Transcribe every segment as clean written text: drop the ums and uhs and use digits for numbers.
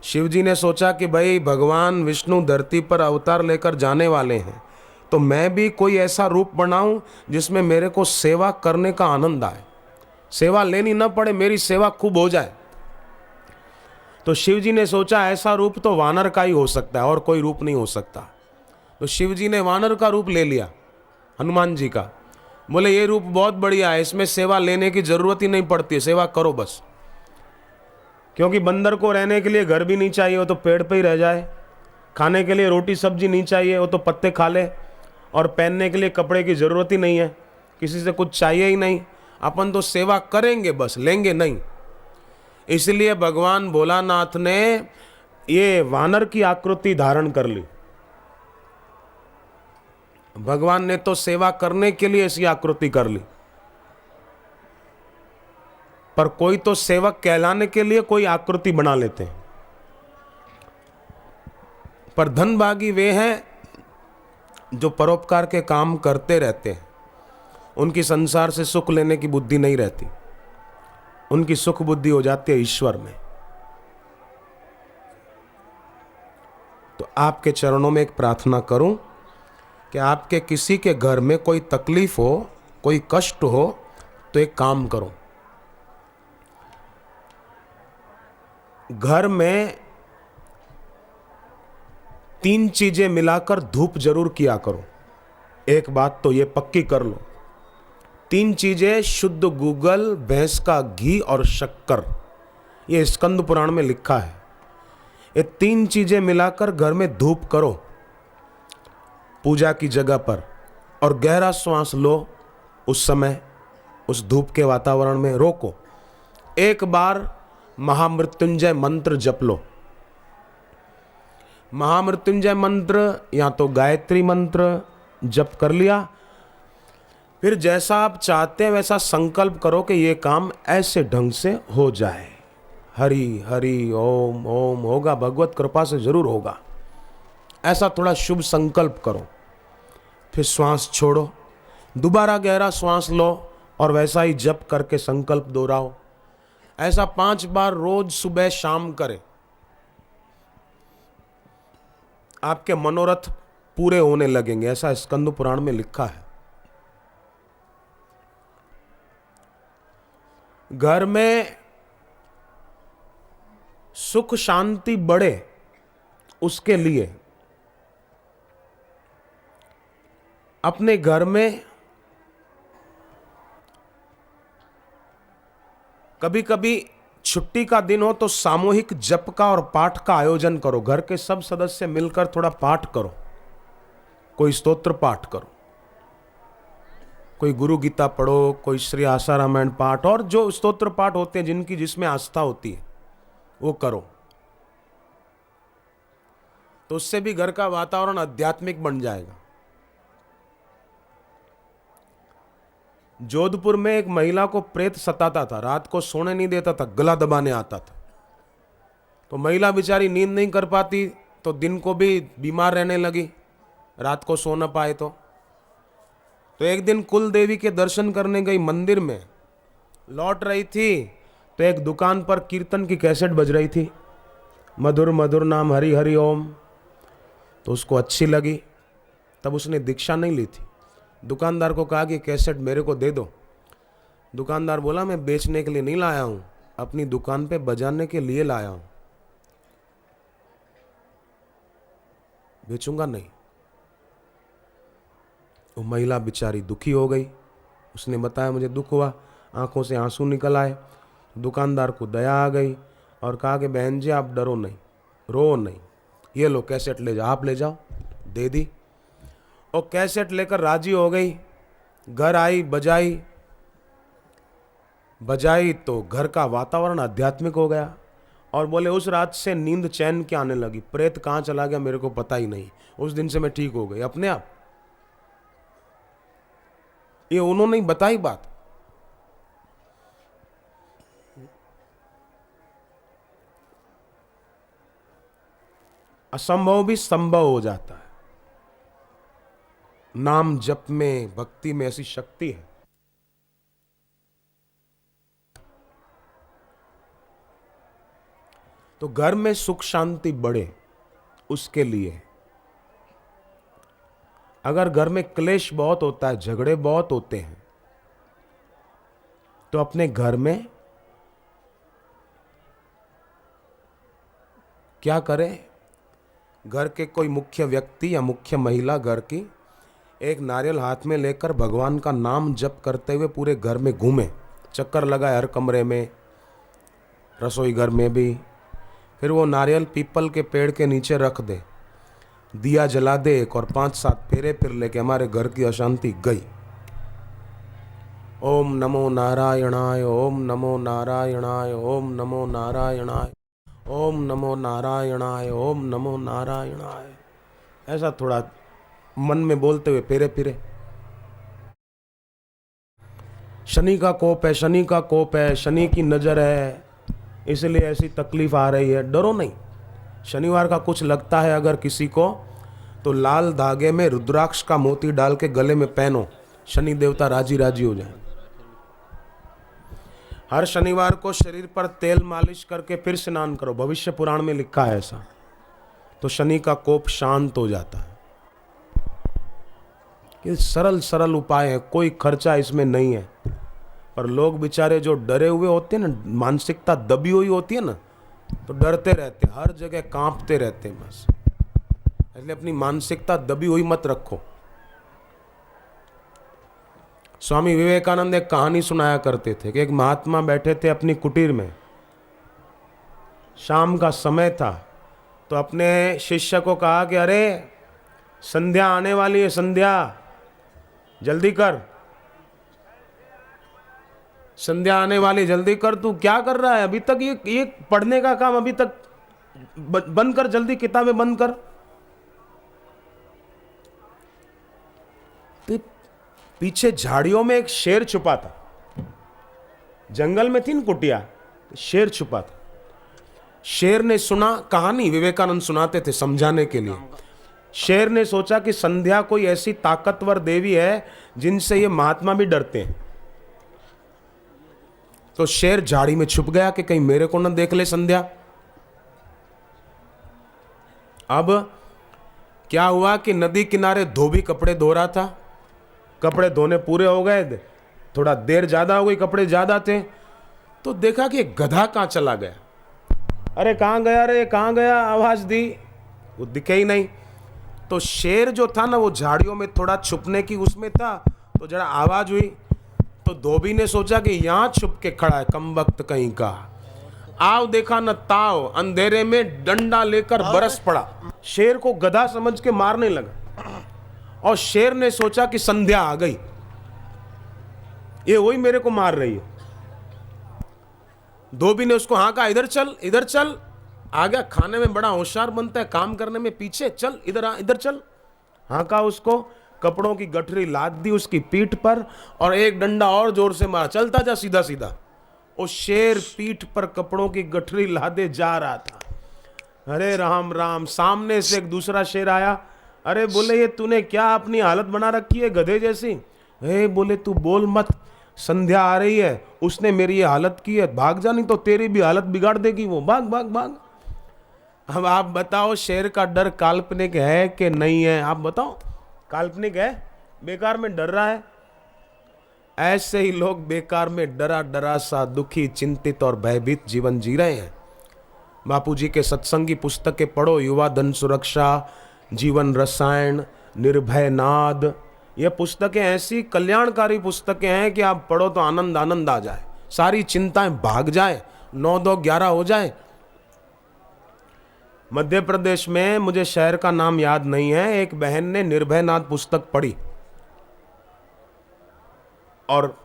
शिव जी ने सोचा कि भाई भगवान विष्णु धरती पर अवतार लेकर जाने वाले हैं, तो मैं भी कोई ऐसा रूप बनाऊं जिसमें मेरे को सेवा करने का आनंद आए, सेवा लेनी ना पड़े, मेरी सेवा खूब हो जाए। तो शिव जी ने सोचा ऐसा रूप तो वानर का ही हो सकता है, और कोई रूप नहीं हो सकता। तो शिव जी ने वानर का रूप ले लिया, हनुमान जी का। बोले ये रूप बहुत बढ़िया है, इसमें सेवा लेने की जरूरत ही नहीं पड़ती, सेवा करो बस। क्योंकि बंदर को रहने के लिए घर भी नहीं चाहिए, वो तो पेड़ पे ही रह जाए। खाने के लिए रोटी सब्जी नहीं चाहिए, वो तो पत्ते खा ले। और पहनने के लिए कपड़े की जरूरत ही नहीं है, किसी से कुछ चाहिए ही नहीं। अपन तो सेवा करेंगे बस, लेंगे नहीं। इसलिए भगवान भोलानाथ ने ये वानर की आकृति धारण कर ली। भगवान ने तो सेवा करने के लिए ऐसी आकृति कर ली, पर कोई तो सेवक कहलाने के लिए कोई आकृति बना लेते हैं। पर धनभागी वे हैं जो परोपकार के काम करते रहते हैं। उनकी संसार से सुख लेने की बुद्धि नहीं रहती, उनकी सुख बुद्धि हो जाती है ईश्वर में। तो आपके चरणों में एक प्रार्थना करूं कि आपके किसी के घर में कोई तकलीफ हो, कोई कष्ट हो, तो एक काम करो, घर में 3 चीजें मिलाकर धूप जरूर किया करो। एक बात तो ये पक्की कर लो, 3 चीजें शुद्ध गूगल, भैंस का घी और शक्कर, ये स्कंद पुराण में लिखा है। ये 3 चीजें मिलाकर घर में धूप करो पूजा की जगह पर, और गहरा श्वास लो। उस समय उस धूप के वातावरण में रोको, एक बार महामृत्युंजय मंत्र जप लो। महामृत्युंजय मंत्र या तो गायत्री मंत्र जप कर लिया, फिर जैसा आप चाहते हैं वैसा संकल्प करो कि ये काम ऐसे ढंग से हो जाए। हरि हरि ओम ओम होगा, भगवत कृपा से जरूर होगा, ऐसा थोड़ा शुभ संकल्प करो। फिर श्वास छोड़ो, दोबारा गहरा श्वास लो और वैसा ही जप करके संकल्प दोहराओ। ऐसा 5 बार रोज सुबह शाम करें, आपके मनोरथ पूरे होने लगेंगे, ऐसा स्कंद पुराण में लिखा है। घर में सुख शांति बढ़े, उसके लिए अपने घर में कभी कभी छुट्टी का दिन हो तो सामूहिक जप का और पाठ का आयोजन करो। घर के सब सदस्य मिलकर थोड़ा पाठ करो, कोई स्तोत्र पाठ करो, कोई गुरु गीता पढ़ो, कोई श्री आशा रामायण पाठ, और जो स्तोत्र पाठ होते हैं जिनकी जिसमें आस्था होती है वो करो। तो उससे भी घर का वातावरण आध्यात्मिक बन जाएगा। जोधपुर में एक महिला को प्रेत सताता था, रात को सोने नहीं देता था, गला दबाने आता था। तो महिला बेचारी नींद नहीं कर पाती, तो दिन को भी बीमार रहने लगी, रात को सो न पाए तो एक दिन कुल देवी के दर्शन करने गई मंदिर में, लौट रही थी तो एक दुकान पर कीर्तन की कैसेट बज रही थी, मधुर मधुर नाम हरि हरि ओम। तो उसको अच्छी लगी, तब उसने दीक्षा नहीं ली थी। दुकानदार को कहा कि कैसेट मेरे को दे दो। दुकानदार बोला मैं बेचने के लिए नहीं लाया हूं, अपनी दुकान पे बजाने के लिए लाया हूं, बेचूंगा नहीं। वो महिला बेचारी दुखी हो गई, उसने बताया मुझे दुख हुआ, आंखों से आंसू निकल आए। दुकानदार को दया आ गई और कहा कि बहन जी आप डरो नहीं, रो नहीं, ये लो कैसेट ले जाओ, आप ले जाओ। दे दी, और कैसेट लेकर राजी हो गई। घर आई, बजाई तो घर का वातावरण आध्यात्मिक हो गया। और बोले उस रात से नींद चैन के आने लगी, प्रेत कहाँ चला गया मेरे को पता ही नहीं। उस दिन से मैं ठीक हो गई अपने आप। ये उन्होंने बताई बात। असंभव भी संभव हो जाता है। नाम जप में, भक्ति में ऐसी शक्ति है। तो तो घर में सुख शांति बढ़े उसके लिए। अगर घर में क्लेश बहुत होता है, झगड़े बहुत होते हैं, तो अपने घर में क्या करें? घर के कोई मुख्य व्यक्ति या मुख्य महिला घर की एक नारियल हाथ में लेकर भगवान का नाम जप करते हुए पूरे घर में घूमे, चक्कर लगाए हर कमरे में, रसोई घर में भी। फिर वो नारियल पीपल के पेड़ के नीचे रख दे, दिया जला दे एक, और 5-7 फेरे फिर लेके हमारे घर की अशांति गई। ओम नमो नारायणाय, ओम नमो नारायणाय, ओम नमो नारायणाय, ओम नमो नारायणाय, ओम नमो नारायणाय, ऐसा थोड़ा मन में बोलते हुए फेरे फिरे। शनि का कोप है, शनि का कोप है, शनि की नजर है, इसलिए ऐसी तकलीफ आ रही है। डरो नहीं। शनिवार का कुछ लगता है अगर किसी को, तो लाल धागे में रुद्राक्ष का मोती डाल के गले में पहनो, शनि देवता राजी राजी हो जाए। हर शनिवार को शरीर पर तेल मालिश करके फिर स्नान करो, भविष्य पुराण में लिखा है ऐसा, तो शनि का कोप शांत हो जाता है। ये सरल सरल उपाय है, कोई खर्चा इसमें नहीं है। पर लोग बेचारे जो डरे हुए होते हैं ना, मानसिकता दबी हुई होती है ना, तो डरते रहते, हर जगह कांपते रहते हैं बस। इसलिए अपनी मानसिकता दबी हुई मत रखो। स्वामी विवेकानंद एक कहानी सुनाया करते थे कि एक महात्मा बैठे थे अपनी कुटीर में, शाम का समय था, तो अपने शिष्य को कहा कि अरे संध्या आने वाली है, संध्या जल्दी कर, संध्या आने वाली, जल्दी कर। तू क्या कर रहा है अभी तक? ये पढ़ने का काम अभी तक बंद कर, जल्दी किताबें बंद कर। तो पीछे झाड़ियों में एक शेर छुपा था, जंगल में थी न कुटिया, शेर छुपा था। शेर ने सुना, कहानी विवेकानंद सुनाते थे समझाने के लिए। शेर ने सोचा कि संध्या कोई ऐसी ताकतवर देवी है जिनसे ये महात्मा भी डरते हैं। तो शेर झाड़ी में छुप गया कि कहीं मेरे को न देख ले संध्या। अब क्या हुआ कि नदी किनारे धोबी कपड़े धो रहा था, कपड़े धोने पूरे हो गए, थोड़ा देर ज्यादा हो गई, कपड़े ज्यादा थे, तो देखा कि एक गधा कहां चला गया। अरे कहां गया, अरे कहां गया, आवाज दी, वो दिखे ही नहीं। तो शेर जो था ना, वो झाड़ियों में थोड़ा छुपने की उसमें था, तो जरा आवाज हुई, तो धोबी ने सोचा कि यहां छुप के खड़ा है कमबख्त कहीं का। आओ देखा न ताओ, अंधेरे में डंडा लेकर बरस पड़ा, शेर को गधा समझ के मारने लगा। और शेर ने सोचा कि संध्या आ गई, ये वही मेरे को मार रही है। धोबी ने उसको हाँका, इधर चल, इधर चल। आ गया, खाने में बड़ा होशियार बनता है, काम करने में पीछे, चल इधर आ, इधर चल। हाँका उसको, कपड़ों की गठरी लाद दी उसकी पीठ पर और एक डंडा और जोर से मारा, चलता जा सीधा सीधा। वो शेर पीठ पर कपड़ों की गठरी लादे जा रहा था। अरे राम राम, सामने से एक दूसरा शेर आया। अरे बोले ये तूने क्या अपनी हालत बना रखी है गधे जैसी? बोले तू बोल मत, संध्या आ रही है, उसने मेरी ये हालत की है, भाग जा नहीं तो तेरी भी हालत बिगाड़ देगी वो, भाग भाग भाग। अब आप बताओ शेर का डर काल्पनिक है कि नहीं है? आप बताओ, काल्पनिक है, बेकार में डर रहा है। ऐसे ही लोग बेकार में डरा डरा सा दुखी, चिंतित और भयभीत जीवन जी रहे हैं। बापूजी के सत्संग की पुस्तकें पढ़ो, युवा धन सुरक्षा, जीवन रसायन, निर्भय नाद, ये पुस्तकें ऐसी कल्याणकारी पुस्तकें हैं कि आप पढ़ो तो आनंद आनंद आ जाए, सारी चिंताएं भाग जाए, 9 2 11 हो जाए। मध्य प्रदेश में, मुझे शहर का नाम याद नहीं है, एक बहन ने निर्भय नाद पुस्तक पढ़ी और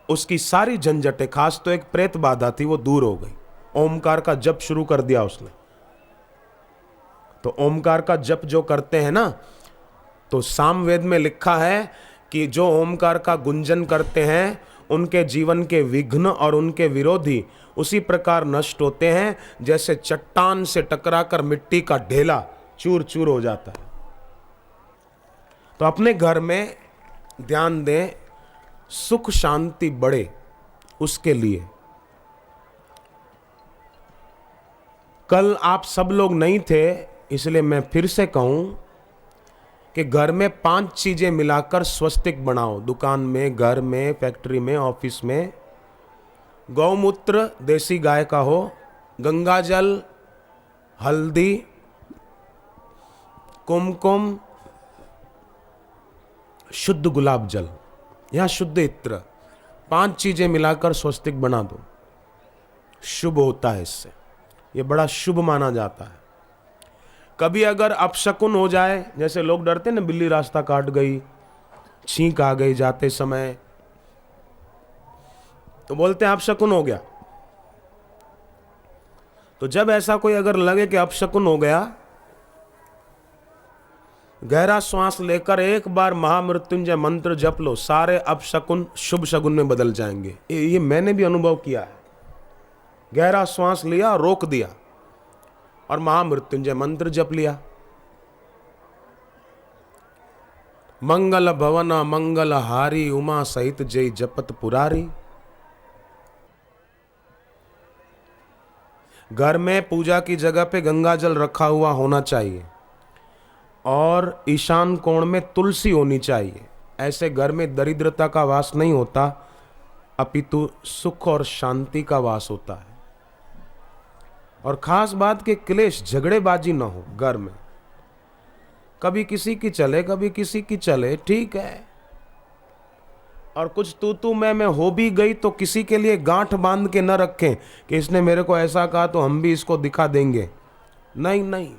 उसकी सारी झंझटें, खास तो एक प्रेत बाधा थी, वो दूर हो गई। ओमकार का जप शुरू कर दिया उसने। तो ओमकार का जप जो करते हैं ना, तो सामवेद में लिखा है कि जो ओमकार का गुंजन करते हैं उनके जीवन के विघ्न और उनके विरोधी उसी प्रकार नष्ट होते हैं जैसे चट्टान से टकराकर मिट्टी का ढेला चूर चूर हो जाता है। तो अपने घर में ध्यान दें, सुख शांति बढ़े उसके लिए। कल आप सब लोग नहीं थे, इसलिए मैं फिर से कहूं कि घर में 5 चीजें मिलाकर स्वस्तिक बनाओ। दुकान में, घर में, फैक्ट्री में, ऑफिस में। गौमूत्र देसी गाय का हो, गंगा जल, हल्दी, कुमकुम, शुद्ध गुलाब जल या शुद्ध इत्र, 5 चीजें मिलाकर स्वस्तिक बना दो। शुभ होता है इससे, ये बड़ा शुभ माना जाता है। कभी अगर अपशकुन हो जाए, जैसे लोग डरते ना, बिल्ली रास्ता काट गई, छींक आ गई जाते समय, तो बोलते हैं अपशकुन हो गया। तो जब ऐसा कोई अगर लगे कि अपशकुन हो गया, गहरा श्वास लेकर एक बार महामृत्युंजय मंत्र जप लो, सारे अपशकुन शुभ शकुन में बदल जाएंगे। ये मैंने भी अनुभव किया है। गहरा श्वास लिया, रोक दिया और महामृत्युंजय मंत्र जप लिया। मंगल भवन मंगल हारी, उमा सहित जय जपत पुरारी। घर में पूजा की जगह पे गंगा जल रखा हुआ होना चाहिए और ईशान कोण में तुलसी होनी चाहिए। ऐसे घर में दरिद्रता का वास नहीं होता, अपितु सुख और शांति का वास होता है। और खास बात कि क्लेश, झगड़ेबाजी ना हो घर में। कभी किसी की चले, कभी किसी की चले, ठीक है। और कुछ तू मैं हो भी गई तो किसी के लिए गांठ बांध के न रखें कि इसने मेरे को ऐसा कहा तो हम भी इसको दिखा देंगे। नहीं नहीं,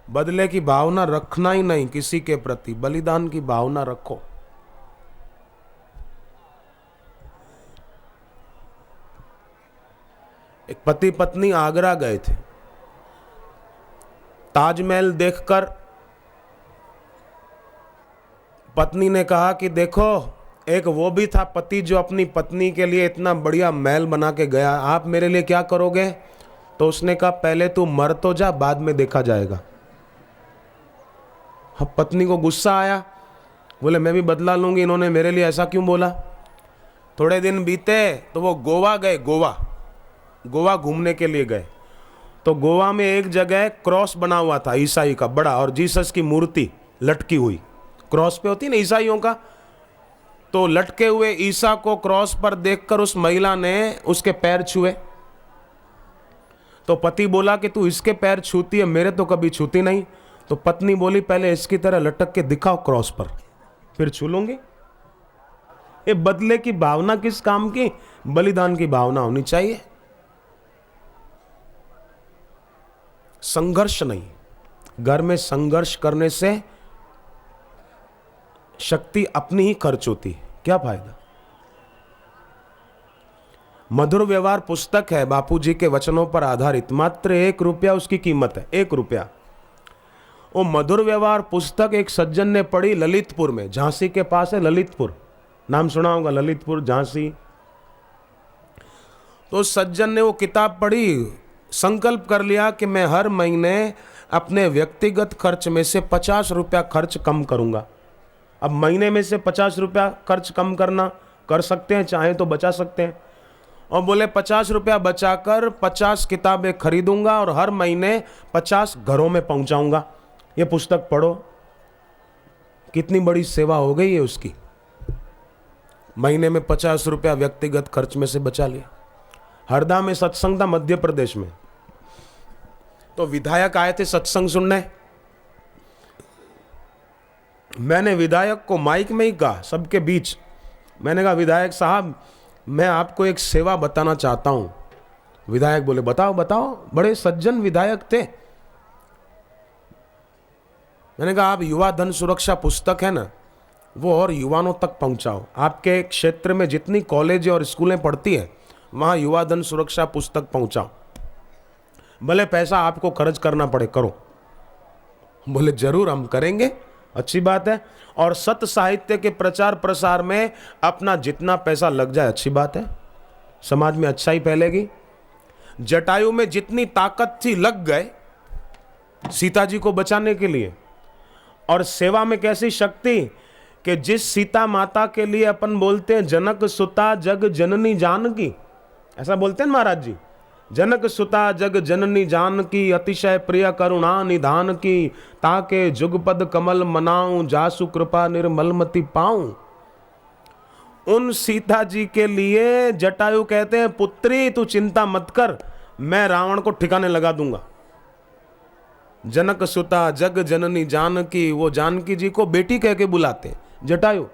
बदले की भावना रखना ही नहीं, किसी के प्रति बलिदान की भावना रखो। एक पति पत्नी आगरा गए थे। ताजमहल देखकर पत्नी ने कहा कि देखो, एक वो भी था पति जो अपनी पत्नी के लिए इतना बढ़िया महल बना के गया, आप मेरे लिए क्या करोगे? तो उसने कहा पहले तू मर तो जा, बाद में देखा जाएगा। अब पत्नी को गुस्सा आया, बोले मैं भी बदला लूंगी, इन्होंने मेरे लिए ऐसा क्यों बोला। थोड़े दिन बीते तो वो गोवा गए। गोवा घूमने के लिए गए तो गोवा में एक जगह क्रॉस बना हुआ था ईसाई का बड़ा, और जीसस की मूर्ति लटकी हुई। क्रॉस पे होती ना ईसाइयों का, तो लटके हुए ईसा को क्रॉस पर देखकर उस महिला ने उसके पैर छुए। तो पति बोला कि तू इसके पैर छूती है, मेरे तो कभी छूती नहीं। तो पत्नी बोली पहले इसकी तरह लटक के दिखाओ क्रॉस पर, फिर छू लूंगी। ये बदले की भावना किस काम की? बलिदान की भावना होनी चाहिए, संघर्ष नहीं। घर में संघर्ष करने से शक्ति अपनी ही खर्च होती है, क्या फायदा। मधुर व्यवहार पुस्तक है बापूजी के वचनों पर आधारित, मात्र 1 रुपया उसकी कीमत है, 1 रुपया। वो मधुर व्यवहार पुस्तक एक सज्जन ने पढ़ी ललितपुर में, झांसी के पास है ललितपुर, नाम सुना होगा, ललितपुर झांसी। तो सज्जन ने वो किताब पढ़ी, संकल्प कर लिया कि मैं हर महीने अपने व्यक्तिगत खर्च में से 50 रुपया खर्च कम करूंगा। अब महीने में से 50 रुपया खर्च कम करना कर सकते हैं, चाहे तो बचा सकते हैं। और बोले 50 रुपया बचाकर 50 किताबें खरीदूंगा और हर महीने 50 घरों में पहुंचाऊंगा। ये पुस्तक पढ़ो, कितनी बड़ी सेवा हो गई है उसकी। महीने में 50 रुपया व्यक्तिगत खर्च में से बचा लिया। हरदा में सत्संग था मध्य प्रदेश में, तो विधायक आए थे सत्संग सुनने। मैंने विधायक को माइक में ही कहा, सबके बीच, मैंने कहा विधायक साहब मैं आपको एक सेवा बताना चाहता हूं। विधायक बोले बताओ बताओ, बड़े सज्जन विधायक थे। मैंने कहा आप युवा धन सुरक्षा पुस्तक है ना, वो और युवाओं तक पहुंचाओ। आपके क्षेत्र में जितनी कॉलेज और स्कूलें पढ़ती है वहां युवा धन सुरक्षा पुस्तक पहुंचाओ, भले पैसा आपको खर्च करना पड़े, करो। बोले जरूर हम करेंगे, अच्छी बात है। और सत्य साहित्य के प्रचार प्रसार में अपना जितना पैसा लग जाए अच्छी बात है, समाज में अच्छाई फैलेगी। जटायु में जितनी ताकत थी लग गए सीता जी को बचाने के लिए। और सेवा में कैसी शक्ति कि जिस सीता माता के लिए अपन बोलते हैं जनक सुता जग जननी जानकी, ऐसा बोलते हैं महाराज जी, जनक सुता जग जननी जानकी, अतिशय प्रिय करुणा निधान की, ताके जुगपद कमल मनाऊं, जासु कृपा निर्मलमति पाऊं। उन सीता जी के लिए जटायु कहते हैं, पुत्री तू चिंता मत कर, मैं रावण को ठिकाने लगा दूंगा। जनक सुता जग जननी जानकी, वो जानकी जी को बेटी कह के बुलाते हैं जटायु।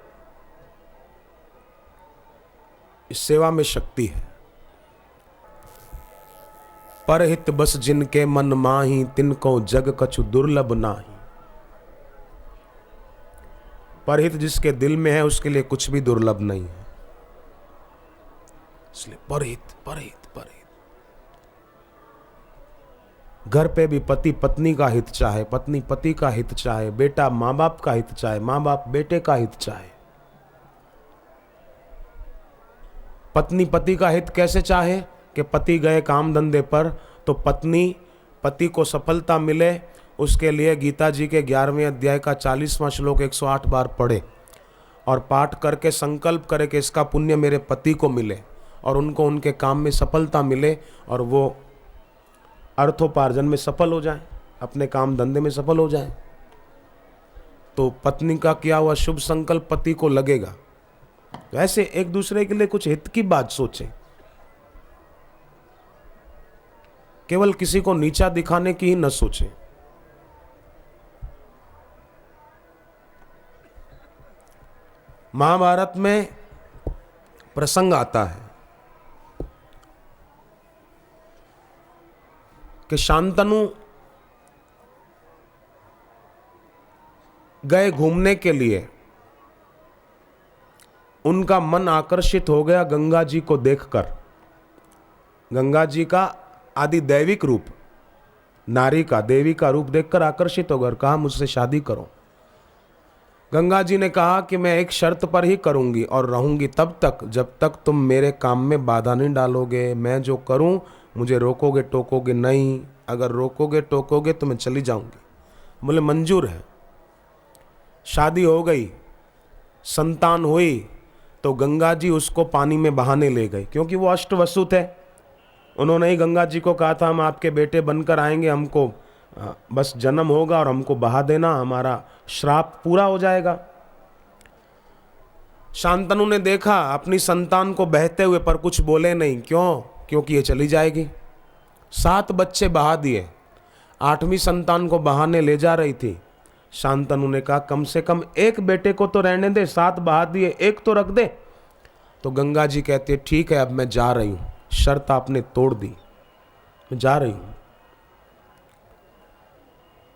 इस सेवा में शक्ति है। परहित बस जिनके मन माही, तिनको जग कछु दुर्लभ नाही। परहित जिसके दिल में है उसके लिए कुछ भी दुर्लभ नहीं है। इसलिए परहित परहित परहित। घर पे भी पति पत्नी का हित चाहे, पत्नी पति का हित चाहे, बेटा माँ बाप का हित चाहे, माँ बाप बेटे का हित चाहे। पत्नी पति का हित कैसे चाहे कि पति गए काम धंधे पर तो पत्नी पति को सफलता मिले, उसके लिए गीता जी के 11वें अध्याय का 40वां श्लोक 108 बार पढ़े और पाठ करके संकल्प करे कि इसका पुण्य मेरे पति को मिले और उनको उनके काम में सफलता मिले और वो अर्थोपार्जन में सफल हो जाए, अपने काम धंधे में सफल हो जाए। तो पत्नी का किया हुआ शुभ संकल्प पति को लगेगा। वैसे एक दूसरे के लिए कुछ हित की बात सोचें, केवल किसी को नीचा दिखाने की ही न सोचें। महाभारत में प्रसंग आता है कि शांतनु गए घूमने के लिए, उनका मन आकर्षित हो गया गंगा जी को देखकर। गंगा जी का आदि दैविक रूप, नारी का देवी का रूप देखकर आकर्षित होकर कहा मुझसे शादी करो। गंगा जी ने कहा कि मैं एक शर्त पर ही करूंगी और रहूंगी तब तक जब तक तुम मेरे काम में बाधा नहीं डालोगे। मैं जो करूं मुझे रोकोगे टोकोगे नहीं, अगर रोकोगे टोकोगे तो मैं चली जाऊंगी। बोले मंजूर है। शादी हो गई, संतान हुई तो गंगा जी उसको पानी में बहाने ले गए, क्योंकि वो अष्टवसु थे। उन्होंने ही गंगा जी को कहा था हम आपके बेटे बनकर आएंगे, हमको बस जन्म होगा और हमको बहा देना, हमारा श्राप पूरा हो जाएगा। शांतनु ने देखा अपनी संतान को बहते हुए पर कुछ बोले नहीं। क्यों? क्योंकि ये चली जाएगी। 7 बच्चे बहा दिए, 8वीं संतान को बहाने ले जा रही थी। शांतनु ने कहा कम से कम एक बेटे को तो रहने दे, 7 बहा दिए, एक तो रख दे। तो गंगा जी कहती है ठीक है अब मैं जा रही हूं, शर्त आपने तोड़ दी, मैं जा रही हूं।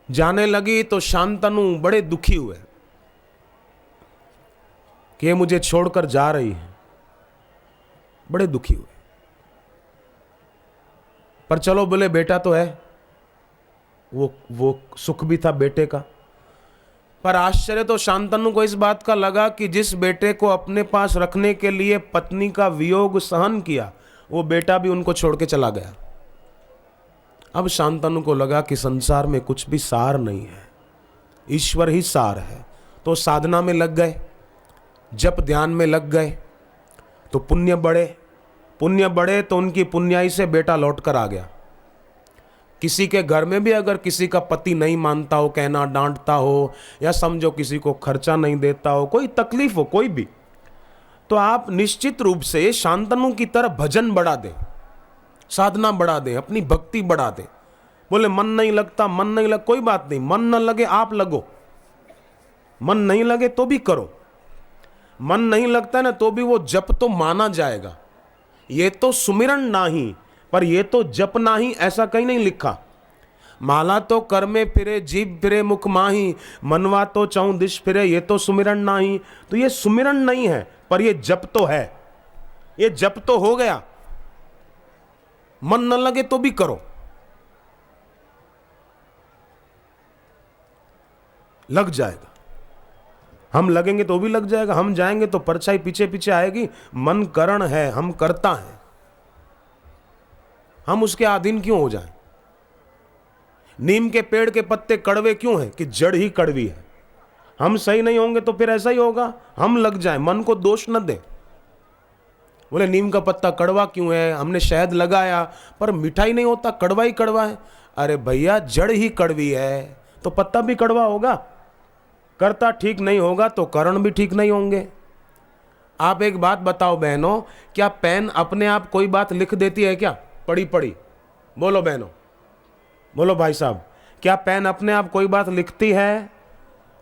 जाने लगी तो शांतनु बड़े दुखी हुए कि ये मुझे छोड़कर जा रही है, बड़े दुखी हुए। पर चलो बोले बेटा तो है, वो सुख भी था बेटे का। पर आश्चर्य तो शांतनु को इस बात का लगा कि जिस बेटे को अपने पास रखने के लिए पत्नी का वियोग सहन किया, वो बेटा भी उनको छोड़ के चला गया। अब शांतनु को लगा कि संसार में कुछ भी सार नहीं है, ईश्वर ही सार है। तो साधना में लग गए, जप ध्यान में लग गए, तो पुण्य बढ़े तो उनकी पुण्याई से बेटा लौट कर आ गया। किसी के घर में भी अगर किसी का पति नहीं मानता हो, कहना डांटता हो, या समझो किसी को खर्चा नहीं देता हो, कोई तकलीफ हो कोई भी, तो आप निश्चित रूप से शांतनु की तरह भजन बढ़ा दें, साधना बढ़ा दें, अपनी भक्ति बढ़ा दें। बोले मन नहीं लगता, मन नहीं लग, कोई बात नहीं, मन न लगे आप लगो, मन नहीं लगे तो भी करो। मन नहीं लगता ना तो भी वो जप तो माना जाएगा। ये तो सुमिरन नाही पर ये तो जप नाही, ऐसा कहीं नहीं लिखा। माला तो कर में फिरे, जीभ फिरे मुख माही, मनवा तो चौं दिश फिरे, ये तो सुमिरन नाही। तो ये सुमिरन नहीं है पर ये जप तो है, ये जप तो हो गया। मन न लगे तो भी करो, लग जाएगा। हम लगेंगे तो भी लग जाएगा, हम जाएंगे तो परछाई पीछे पीछे आएगी। मन करण है, हम करता है, हम उसके अधीन क्यों हो जाएं? नीम के पेड़ के पत्ते कड़वे क्यों हैं? कि जड़ ही कड़वी है। हम सही नहीं होंगे तो फिर ऐसा ही होगा, हम लग जाएं, मन को दोष न दें। बोले नीम का पत्ता कड़वा क्यों है, हमने शहद लगाया पर मीठा ही नहीं होता, कड़वा ही कड़वा है। अरे भैया जड़ ही कड़वी है तो पत्ता भी कड़वा होगा। कर्ता ठीक नहीं होगा तो कारण भी ठीक नहीं होंगे। आप एक बात बताओ बहनों, क्या पेन अपने आप कोई बात लिख देती है क्या? पढ़ी पढ़ी बोलो बहनों, बोलो भाई साहब, क्या पेन अपने आप कोई बात लिखती है?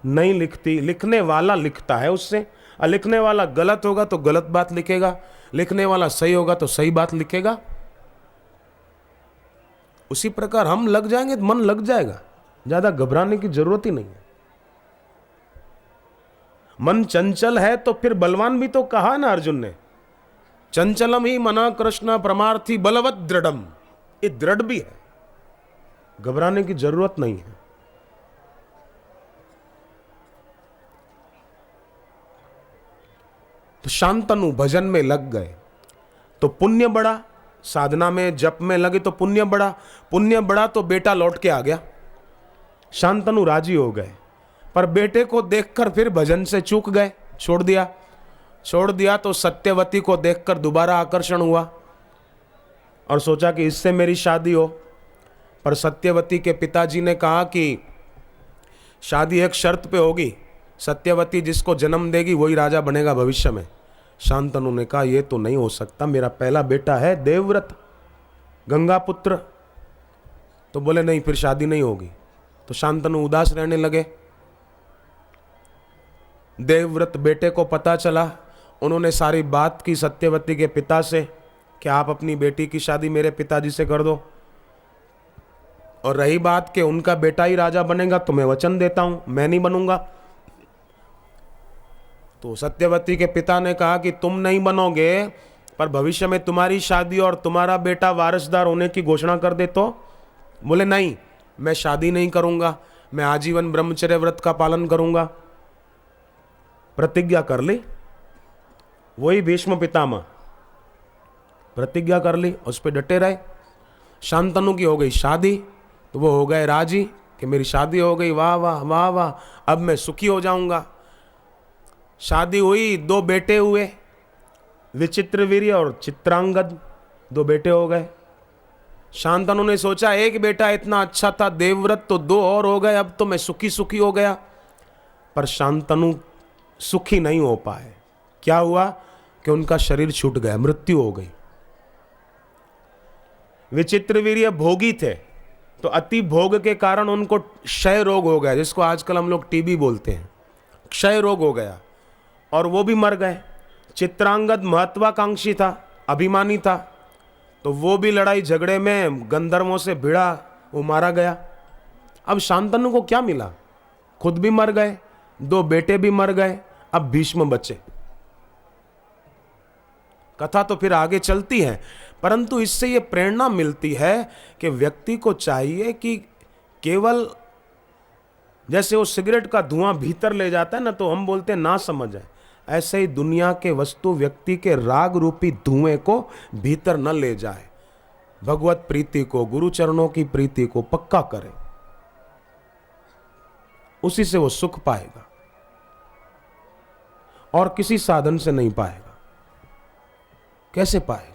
नहीं लिखती। लिखने वाला लिखता है उससे, और लिखने वाला गलत होगा तो गलत बात लिखेगा, लिखने वाला सही होगा तो सही बात लिखेगा। उसी प्रकार हम लग जाएंगे तो मन लग जाएगा, ज्यादा घबराने की जरूरत ही नहीं है। मन चंचल है तो फिर बलवान भी तो कहा ना अर्जुन ने, चंचलम ही मना कृष्ण परमार्थी बलवत दृढ़म। ये दृढ़ भी है, घबराने की जरूरत नहीं है। तो शांतनु भजन में लग गए तो पुण्य बढ़ा, साधना में जप में लगे तो पुण्य बढ़ा, पुण्य बढ़ा तो बेटा लौट के आ गया। शांतनु राजी हो गए, पर बेटे को देखकर फिर भजन से चूक गए, छोड़ दिया तो सत्यवती को देखकर दोबारा आकर्षण हुआ और सोचा कि इससे मेरी शादी हो। पर सत्यवती के पिताजी ने कहा कि शादी एक शर्त पे होगी, सत्यवती जिसको जन्म देगी वही राजा बनेगा भविष्य में। शांतनु ने कहा यह तो नहीं हो सकता, मेरा पहला बेटा है देवव्रत, गंगा पुत्र। तो बोले नहीं, फिर शादी नहीं होगी। तो शांतनु उदास रहने लगे। देवव्रत बेटे को पता चला, उन्होंने सारी बात की सत्यवती के पिता से कि आप अपनी बेटी की शादी मेरे पिताजी से कर दो, और रही बात कि उनका बेटा ही राजा बनेगा तो मैं वचन देता हूं, मैं नहीं बनूंगा। तो सत्यवती के पिता ने कहा कि तुम नहीं बनोगे पर भविष्य में तुम्हारी शादी और तुम्हारा बेटा वारिसदार होने की घोषणा कर दे तो? बोले नहीं, मैं शादी नहीं करूंगा, मैं आजीवन ब्रह्मचर्य व्रत का पालन करूंगा। प्रतिज्ञा कर ली, वही भीष्म पितामह, प्रतिज्ञा कर ली, उस पर डटे रहे। शांतनु की हो गई शादी तो वो हो गए राजी कि मेरी शादी हो गई, वाह वाह वाह वाह, अब मैं सुखी हो जाऊंगा। शादी हुई, 2 बेटे हुए, विचित्रवीर्य और चित्रांगद, 2 बेटे हो गए। शांतनु ने सोचा एक बेटा इतना अच्छा था देवव्रत, तो 2 और हो गए, अब तो मैं सुखी सुखी हो गया। पर शांतनु सुखी नहीं हो पाए। क्या हुआ कि उनका शरीर छूट गया, मृत्यु हो गई। विचित्रवीर्य भोगी थे तो अति भोग के कारण उनको क्षय रोग हो गया, जिसको आजकल हम लोग टीबी बोलते हैं, क्षय रोग हो गया और वो भी मर गए। चित्रांगद महत्वाकांक्षी था, अभिमानी था, तो वो भी लड़ाई झगड़े में गंधर्वों से भिड़ा, वो मारा गया। अब शांतनु को क्या मिला? खुद भी मर गए, 2 बेटे भी मर गए, अब भीष्म बचे। कथा तो फिर आगे चलती है, परंतु इससे ये प्रेरणा मिलती है कि व्यक्ति को चाहिए कि केवल जैसे वो सिगरेट का धुआं भीतर ले जाता है ना, तो हम बोलते हैं ना समझ है, ऐसे ही दुनिया के वस्तु व्यक्ति के राग रूपी धुएं को भीतर न ले जाए। भगवत प्रीति को, गुरु चरणों की प्रीति को पक्का करे, उसी से वो सुख पाएगा और किसी साधन से नहीं पाएगा। कैसे पाएगा?